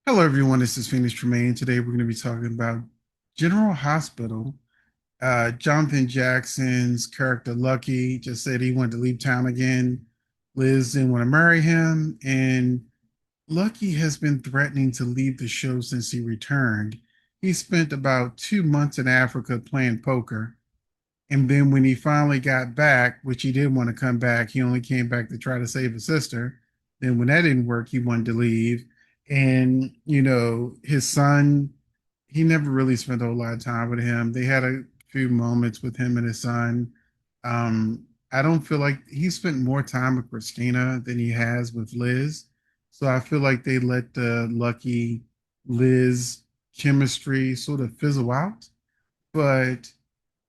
Hello, everyone. This is Phoenix Tremaine. Today, we're going to be talking about General Hospital. Jonathan Jackson's character Lucky just said he wanted to leave town again. Liz didn't want to marry him, and Lucky has been threatening to leave the show since he returned. He spent about 2 months in Africa playing poker, and then when he finally got back, which he didn't want to come back, he only came back to try to save his sister. Then when that didn't work, he wanted to leave. And, his son, he never really spent a whole lot of time with him. They had a few moments with him and his son. I don't feel like he spent more time with Christina than he has with Liz. So I feel like they let the Lucky Liz chemistry sort of fizzle out. But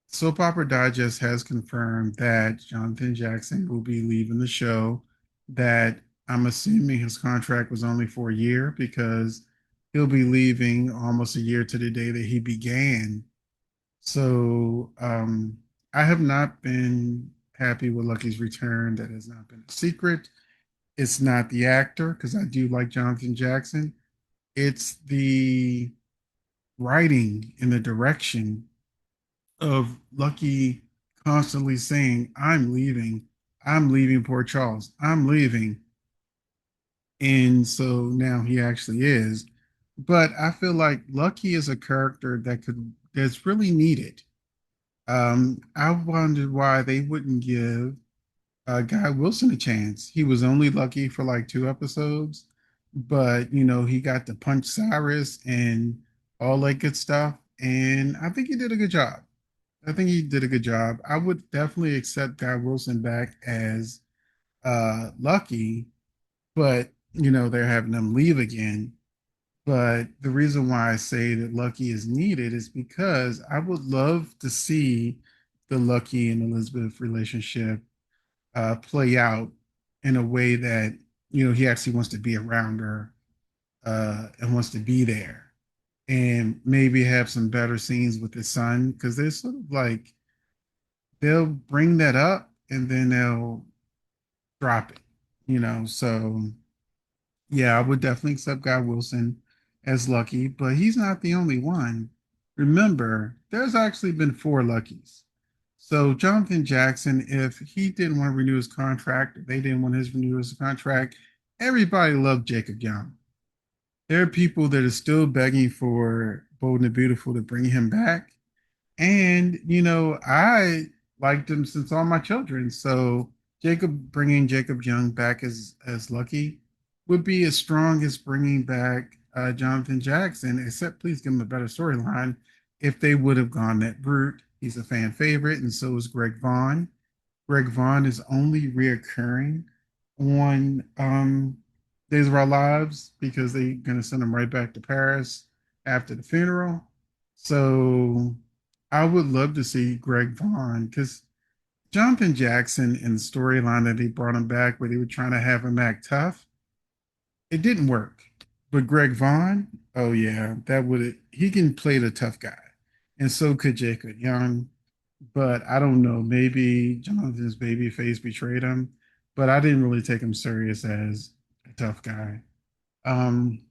Soap Opera Digest has confirmed that Jonathan Jackson will be leaving the show. That I'm assuming his contract was only for a year because he'll be leaving almost a year to the day that he began. So I have not been happy with Lucky's return. That has not been a secret. It's not the actor because I do like Jonathan Jackson. It's the writing and the direction of Lucky constantly saying, I'm leaving Port Charles, I'm leaving. And so now he actually is. But I feel like Lucky is a character that's really needed. I wondered why they wouldn't give Guy Wilson a chance. He was only Lucky for like 2 episodes, but he got to punch Cyrus and all that good stuff. And I think he did a good job. I think he did a good job. I would definitely accept Guy Wilson back as Lucky, but they're having him leave again. But the reason why I say that Lucky is needed is because I would love to see the Lucky and Elizabeth relationship play out in a way that he actually wants to be around her and wants to be there, and maybe have some better scenes with his son because they're sort of like they'll bring that up and then they'll drop it. So yeah, I would definitely accept Guy Wilson as Lucky, but he's not the only one. Remember, there's actually been four Luckies. So Jonathan Jackson, if he didn't want to renew his contract, if they didn't want his renew his contract, everybody loved Jacob Young. There are people that are still begging for Bold and the Beautiful to bring him back. And, I liked him since all my children. So bringing Jacob Young back as Lucky would be as strong as bringing back Jonathan Jackson, except please give him a better storyline if they would have gone that route. He's a fan favorite, and so is Greg Vaughn. Greg Vaughn is only reoccurring on Days of Our Lives because they're going to send him right back to Paris after the funeral. So I would love to see Greg Vaughn because Jonathan Jackson in the storyline that they brought him back where they were trying to have him act tough, it didn't work. But Greg Vaughn, oh yeah, he can play the tough guy. And so could Jacob Young. But I don't know, maybe Jonathan's baby face betrayed him, but I didn't really take him serious as a tough guy. Um,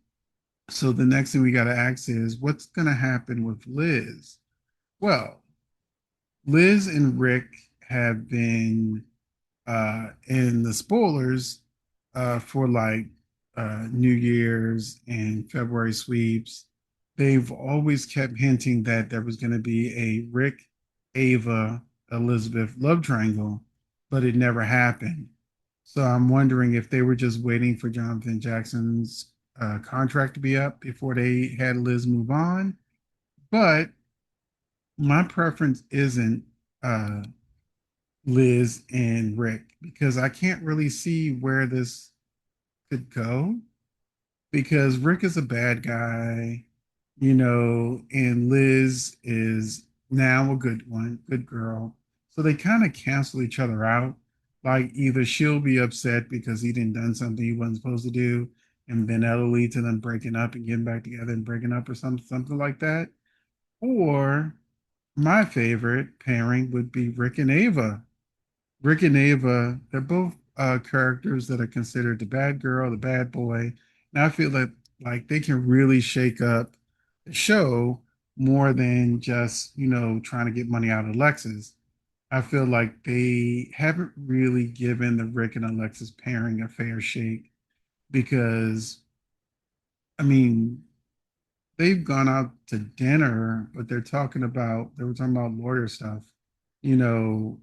so the next thing we got to ask is what's going to happen with Liz? Well, Liz and Rick have been in the spoilers for like New Year's and February sweeps. They've always kept hinting that there was going to be a Rick, Ava, Elizabeth love triangle, but it never happened. So I'm wondering if they were just waiting for Jonathan Jackson's contract to be up before they had Liz move on. But my preference isn't uh, Liz and Rick because I can't really see where this could go because Rick is a bad guy, and Liz is now a good one, good girl. So they kind of cancel each other out. Like either she'll be upset because he didn't done something he wasn't supposed to do, and then that'll lead to them breaking up and getting back together and breaking up or something like that. Or my favorite pairing would be Rick and Ava. Rick and Ava, they're both characters that are considered the bad girl, the bad boy. And I feel like Like they can really shake up the show more than just, trying to get money out of Alexis. I feel like they haven't really given the Rick and Alexis pairing a fair shake because, I mean, they've gone out to dinner, but they were talking about lawyer stuff. You know,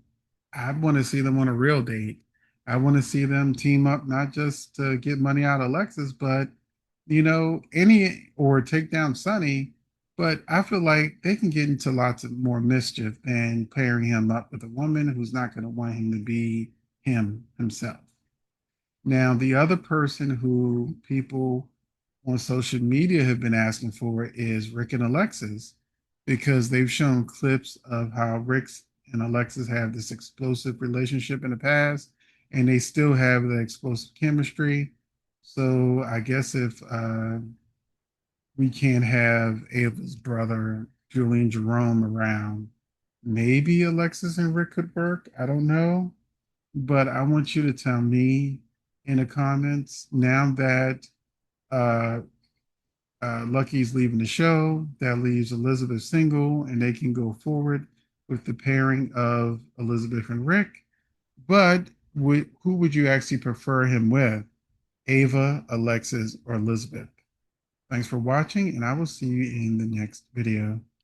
I want to see them on a real date. I want to see them team up, not just to get money out of Lexus, but, or take down Sonny. But I feel like they can get into lots of more mischief than pairing him up with a woman who's not going to want him to be him himself. Now, the other person who people on social media have been asking for is Rick and Alexis because they've shown clips of how Rick and Alexis have this explosive relationship in the past and they still have the explosive chemistry. So I guess if we can't have Ava's brother, Julian Jerome, around, maybe Alexis and Rick could work. I don't know. But I want you to tell me in the comments now that uh, Lucky's leaving the show, that leaves Elizabeth single, and they can go forward with the pairing of Elizabeth and Rick. But who would you actually prefer him with? Ava, Alexis, or Elizabeth? Thanks for watching, and I will see you in the next video.